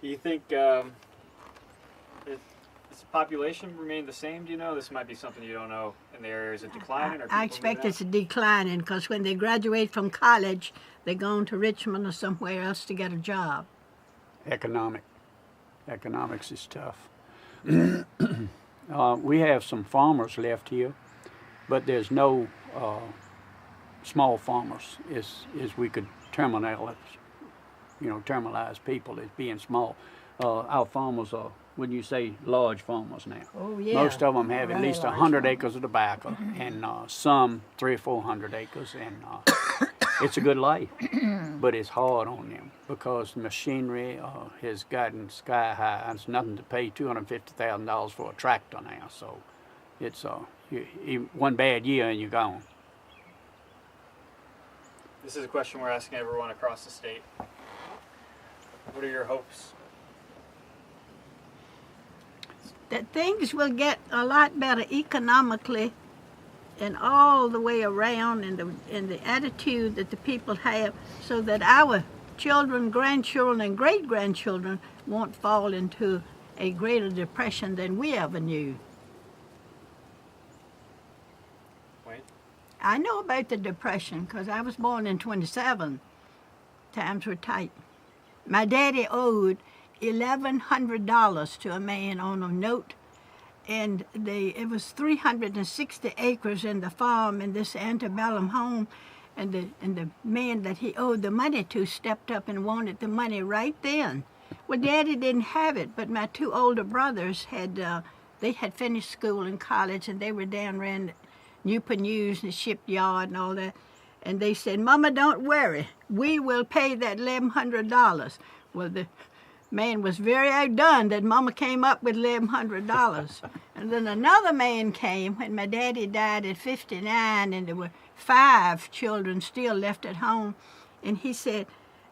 Do you think does the population remain the same? Do you know? This might be something you don't know in the area. Is it declining or I expect it's declining because when they graduate from college, they're going to Richmond or somewhere else to get a job. Economics is tough. We have some farmers left here, but there's no small farmers as we could terminalize people as being small. Our farmers are, wouldn't you say, large farmers now? Oh, yeah. Most of them have at Very least large 100 farmers. acres of tobacco, and some 300 or 400 acres, and it's a good life, but it's hard on them because machinery has gotten sky high. It's nothing to pay $250,000 for a tractor now, so it's one bad year and you're gone. This is a question we're asking everyone across the state. What are your hopes? That things will get a lot better economically and all the way around in the attitude that the people have so that our children, grandchildren, and great-grandchildren won't fall into a greater depression than we ever knew. Wayne? I know about the depression because I was born in 27. Times were tight. My daddy owed $1,100 to a man on a note, and it was 360 acres in the farm in this antebellum home, and the man that he owed the money to stepped up and wanted the money right then. Well, Daddy didn't have it, but my two older brothers had finished school and college, and they were down around Newport News and the shipyard and all that. And they said, "Mama, don't worry. We will pay that $1,100. Well, the man was very outdone that Mama came up with $1,100. And then another man came when my daddy died at 59, and there were 5 children still left at home. And he said,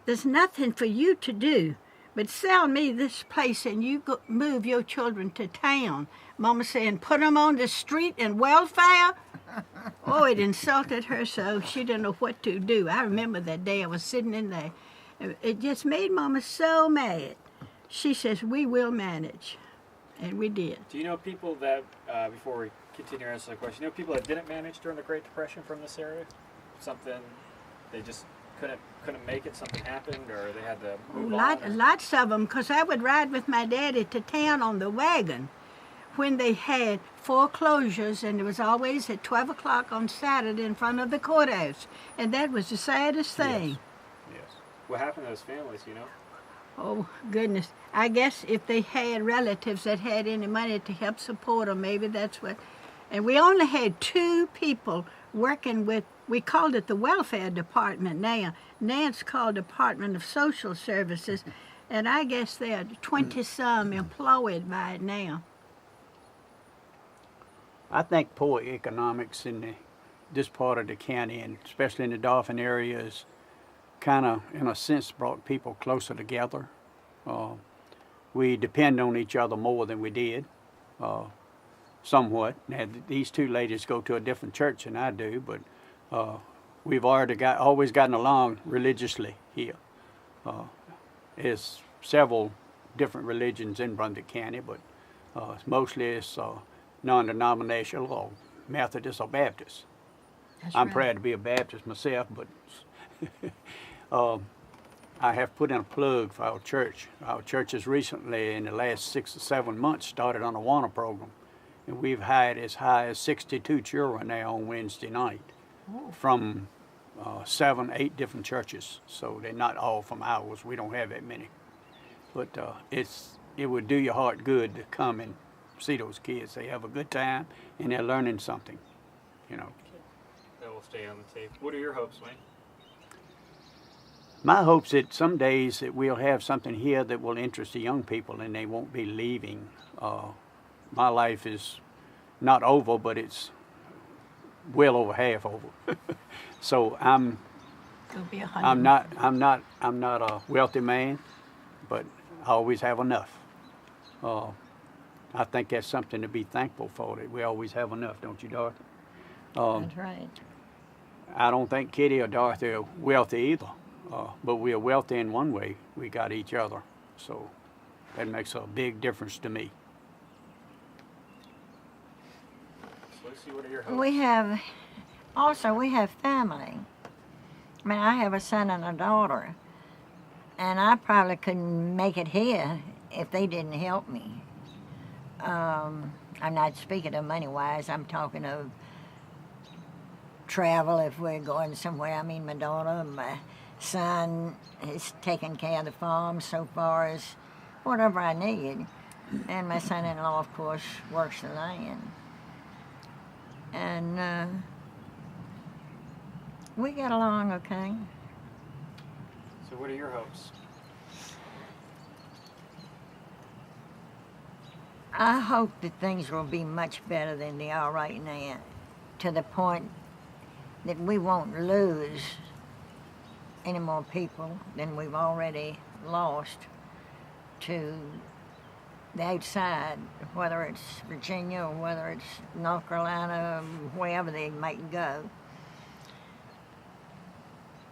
"There's nothing for you to do but sell me this place and you move your children to town." Mama saying, "Put them on the street in welfare?" Oh, it insulted her so she didn't know what to do. I remember that day I was sitting in there. It just made Mama so mad. She says, "We will manage." And we did. Do you know people that, before we continue to answer the question, you know people that didn't manage during the Great Depression from this area? Something, they just couldn't make it, something happened, or they had to move on? Lots of them, because I would ride with my daddy to town on the wagon when they had foreclosures, and it was always at 12 o'clock on Saturday in front of the courthouse. And that was the saddest thing. Yes. What happened to those families, you know? Oh, goodness. I guess if they had relatives that had any money to help support them, maybe that's what. And we only had 2 people working with, we called it the welfare department now. Now it's called Department of Social Services. And I guess there are 20-some employed by it now. I think poor economics in this part of the county, and especially in the Dolphin area, is kind of, in a sense, brought people closer together. We depend on each other more than we did, somewhat. Now, these 2 ladies go to a different church than I do, but we've always gotten along religiously here. There's several different religions in Brunswick County, but mostly it's non-denominational or Methodist or Baptist. I'm proud to be a Baptist myself, but I have put in a plug for our church. Our church has recently, in the last 6 or 7 months, started on a WANA program, and we've had as high as 62 children there on Wednesday night from 7, 8 different churches. So they're not all from ours. We don't have that many, but it would do your heart good to come and see those kids. They have a good time and they're learning something, you know. That will stay on the tape. What are your hopes, Wayne? My hope's that some days that we'll have something here that will interest the young people and they won't be leaving. My life is not over, but it's well over half over. So I'm not a wealthy man, but I always have enough. I think that's something to be thankful for, that we always have enough, don't you, Dorothy? That's right. I don't think Kitty or Dorothy are wealthy either, but we are wealthy in one way. We got each other. So That makes a big difference to me. So Lucy, what are your hopes? We have family. I mean, I have a son and a daughter, and I probably couldn't make it here if they didn't help me. I'm not speaking of money-wise. I'm talking of travel if we're going somewhere. I mean, my daughter, my son is taking care of the farm so far as whatever I need. And my son-in-law, of course, works the land. And we get along okay. So what are your hopes? I hope that things will be much better than they are right now, to the point that we won't lose any more people than we've already lost to the outside, whether it's Virginia or whether it's North Carolina, wherever they might go.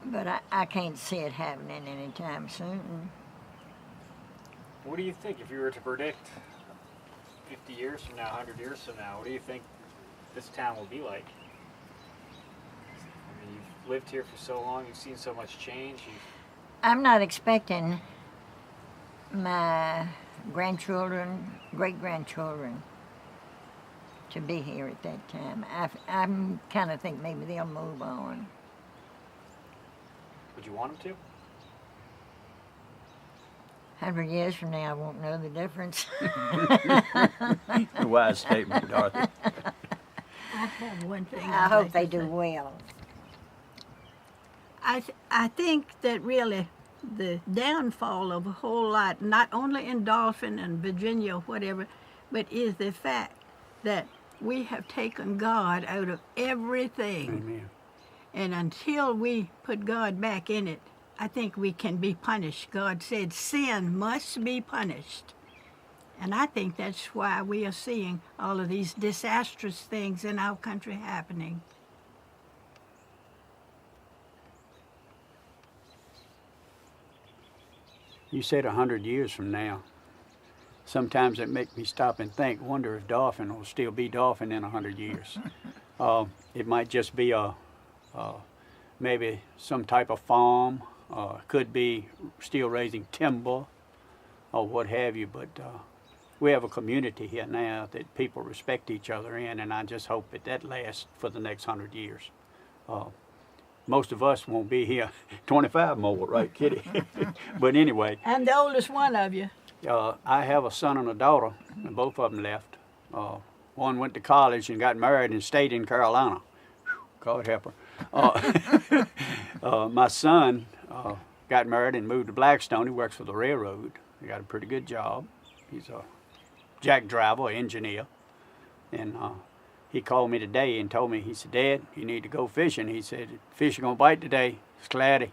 But I can't see it happening anytime soon. What do you think if you were to predict 50 years from now, 100 years from now, what do you think this town will be like? I mean, you've lived here for so long, you've seen so much change. I'm not expecting my grandchildren, great-grandchildren, to be here at that time. I'm kind of think maybe they'll move on. Would you want them to? 100 years from now, I won't know the difference. A wise statement, Dorothy. I have one thing. I I'd hope like they to do say. well. I think that really the downfall of a whole lot, not only in Dolphin and Virginia or whatever, but is the fact that we have taken God out of everything. Amen. And until we put God back in it, I think we can be punished. God said sin must be punished. And I think that's why we are seeing all of these disastrous things in our country happening. You said 100 years from now. Sometimes it makes me stop and think, wonder if Dolphin will still be Dolphin in 100 years. It might just be maybe some type of farm, could be still raising timber or what have you, but we have a community here now that people respect each other in, and I just hope that lasts for the next 100 years. Most of us won't be here 25 more, right, Kitty? But anyway. I'm the oldest one of you. I have a son and a daughter, and both of them left. One went to college and got married and stayed in Carolina. God help her. My son got married and moved to Blackstone. He works for the railroad. He got a pretty good job. He's a jack driver, engineer. And he called me today and told me, he said, Dad, you need to go fishing. He said, fish are going to bite today. It's cloudy.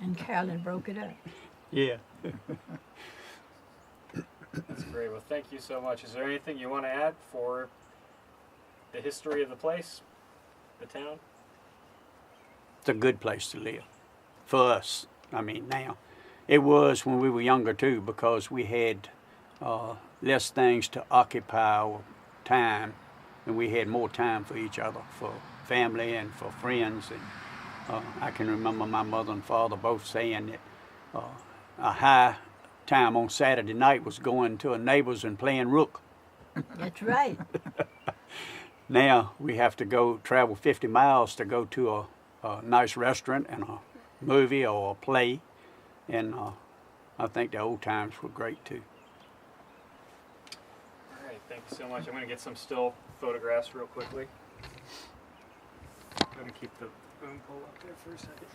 And Carolyn broke it up. Yeah. That's great. Well, thank you so much. Is there anything you want to add for the history of the place, the town? It's a good place to live for us. I mean, now. It was when we were younger, too, because we had less things to occupy our time, and we had more time for each other, for family and for friends. And I can remember my mother and father both saying that a high time on Saturday night was going to a neighbor's and playing rook. That's right. Now we have to go travel 50 miles to go to a nice restaurant and a movie or a play. And I think the old times were great too. All right, thank you so much. I'm going to get some still photographs real quickly. I'm going to keep the boom pole up there for a second.